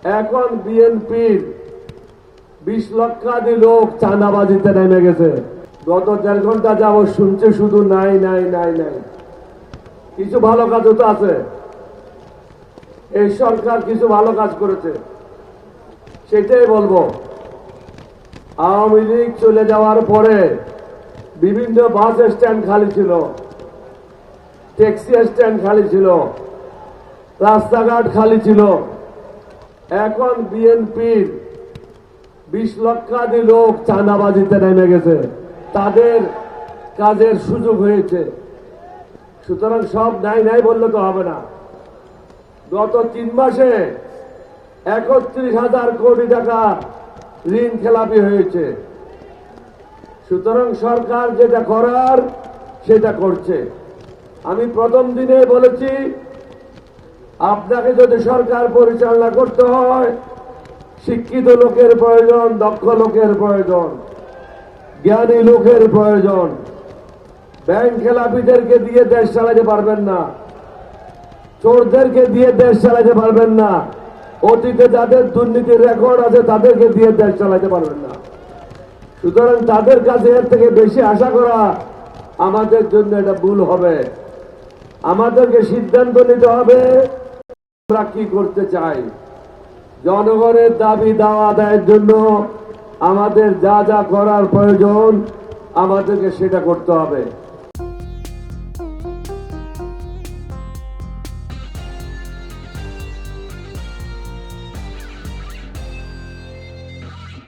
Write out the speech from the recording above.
এখন বিএনপির 20 লক্ষাধিক লোক চাঁদাবাজিতে নেমে গেছে। গত 1.5 ঘন্টা যাবত শুনছে শুধু নাই নাই নাই নাই। কিছু ভালো কাজও তো আছে, এই সরকার কিছু ভালো কাজ করেছে, সেটাই বলবো। আওয়ামী লীগ চলে যাওয়ার পরে বিভিন্ন বাস স্ট্যান্ড খালি ছিল, ট্যাক্সি স্ট্যান্ড খালি ছিল, রাস্তাঘাট খালি ছিল। এখন বিএনপির 20 লক্ষাধিক লোক চাঁদাবাজিতে নেমে গেছে, তাদের কাজের সুযোগ হয়েছে। সুতরাং সব নাই নাই বললে তো হবে না। গত 3 মাসে 31,000 কোটি টাকা ঋণ খেলাপি হয়েছে। সুতরাং সরকার যেটা করার সেটা করছে। আমি প্রথম দিনে বলেছি, আপনাকে যদি সরকার পরিচালনা করতে হয়, শিক্ষিত লোকের প্রয়োজন, দক্ষ লোকের প্রয়োজন, জ্ঞানী লোকের প্রয়োজন। ব্যাংক খেলাপিদেরকে দিয়ে দেশ চালাতে পারবেন না, চোরদেরকে দিয়ে দেশ চালাতে পারবেন না, অতীতে যাদের দুর্নীতির রেকর্ড আছে তাদেরকে দিয়ে দেশ চালাতে পারবেন না। সুতরাং তাদের কাছে এর থেকে বেশি আশা করা আমাদের জন্য এটা ভুল হবে। আমাদেরকে সিদ্ধান্ত নিতে হবে আমরা কি করতে চাই। জনগণের দাবি দাওয়া আদায়ের জন্য আমাদের যা যা করার প্রয়োজন আমাদেরকে সেটা করতে হবে।